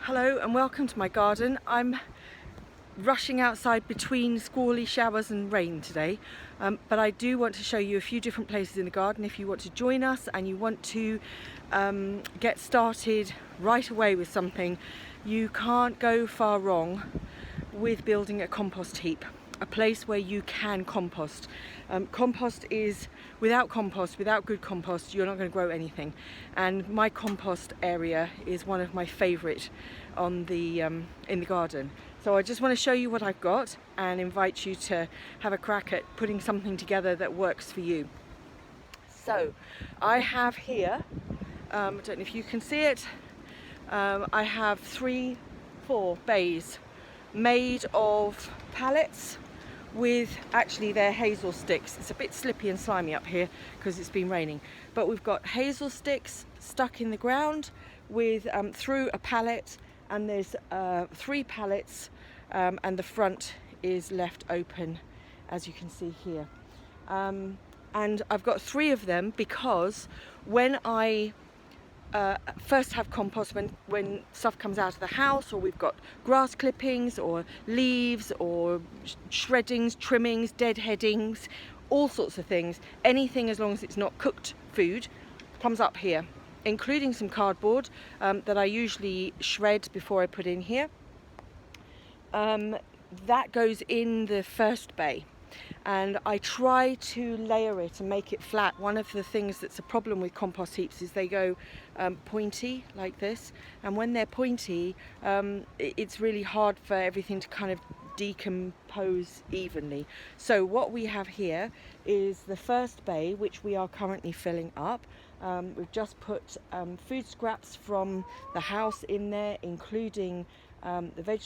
Hello and welcome to my garden. I'm rushing outside between squally showers and rain today, but I do want to show you a few different places in the garden. If you want to join us and you want to get started right away with something, you can't go far wrong with building a compost heap, a place where you can compost. Without good compost, you're not going to grow anything. And my compost area is one of my favourite in the garden. So I just want to show you what I've got and invite you to have a crack at putting something together that works for you. So I have here, I don't know if you can see it, I have 4 bays made of pallets with actually they're hazel sticks. It's a bit slippy and slimy up here because it's been raining, but we've got hazel sticks stuck in the ground with through a pallet, and there's 3 pallets, and the front is left open, as you can see here. And I've got 3 of them because when I first have compost, when stuff comes out of the house, or we've got grass clippings or leaves or shreddings, trimmings, deadheadings, all sorts of things, anything as long as it's not cooked food comes up here, including some cardboard that I usually shred before I put in here. That goes in the first bay, and I try to layer it and make it flat. One of the things that's a problem with compost heaps is they go pointy like this, and when they're pointy, it's really hard for everything to kind of decompose evenly. So what we have here is the first bay, which we are currently filling up. We've just put food scraps from the house in there, including the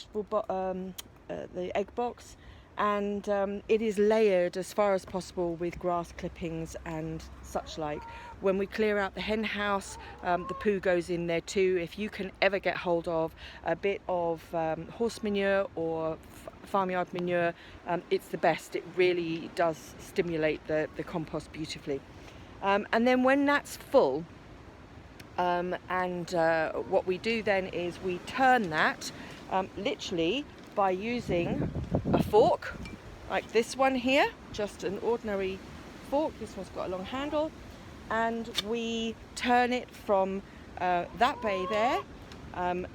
egg box, and it is layered as far as possible with grass clippings and such like. When we clear out the hen house, the poo goes in there too. If you can ever get hold of a bit of horse manure or farmyard manure, it's the best. It really does stimulate the compost beautifully. And then when that's full, what we do then is we turn that literally by using a fork like this one here, just an ordinary fork. This one's got a long handle, and we turn it from that bay there,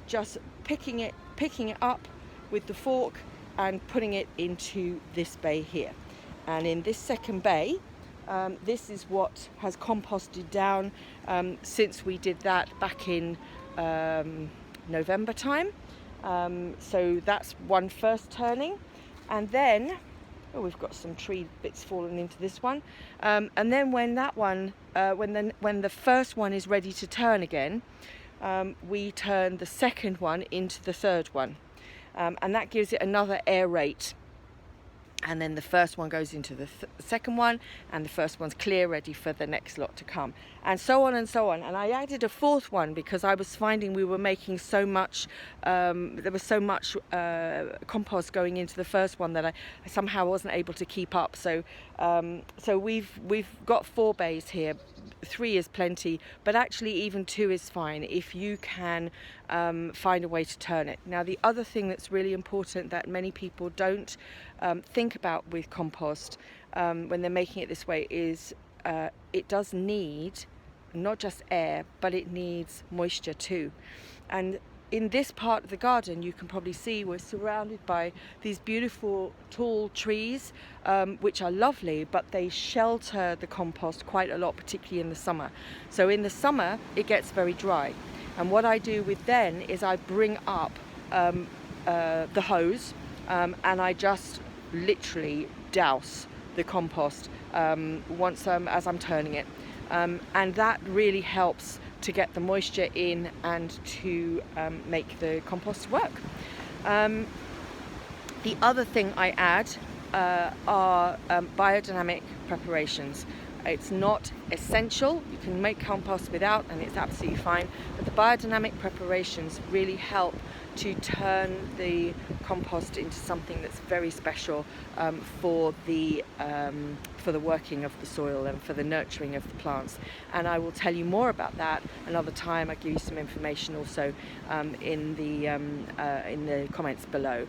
just picking it up with the fork and putting it into this bay here. And in this second bay, this is what has composted down since we did that back in November time. So that's one first turning, and then we've got some tree bits falling into this one, and then when that one when the first one is ready to turn again, we turn the second one into the third one, and that gives it another air rate. And then the first one goes into the second one, and the first one's clear, ready for the next lot to come, and so on and so on. And I added a 4th one because I was finding we were making so much, there was so much compost going into the first one that I somehow wasn't able to keep up. So we've got 4 bays here. 3 is plenty, but actually even 2 is fine if you can find a way to turn it. Now, the other thing that's really important that many people don't think about with compost when they're making it this way is it does need not just air, but it needs moisture too. And in this part of the garden, you can probably see we're surrounded by these beautiful tall trees, which are lovely, but they shelter the compost quite a lot, particularly in the summer. So in the summer, it gets very dry. And what I do with then is I bring up the hose, and I just literally douse the compost as I'm turning it. And that really helps to get the moisture in and to make the compost work. The other thing I add are biodynamic preparations. It's not essential. You can make compost without, and it's absolutely fine. But the biodynamic preparations really help to turn the compost into something that's very special for the working of the soil and for the nurturing of the plants. And I will tell you more about that another time. I'll give you some information also in the comments below.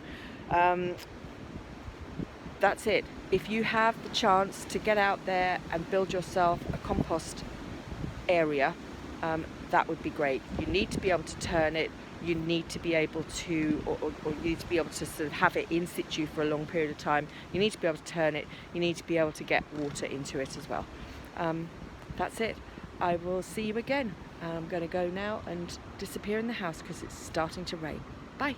That's it. If you have the chance to get out there and build yourself a compost area, that would be great. You need to be able to turn it. You need to be able to, or you need to be able to sort of have it in situ for a long period of time. You need to be able to turn it. You need to be able to get water into it as well. That's it. I will see you again. I'm going to go now and disappear in the house because it's starting to rain. Bye.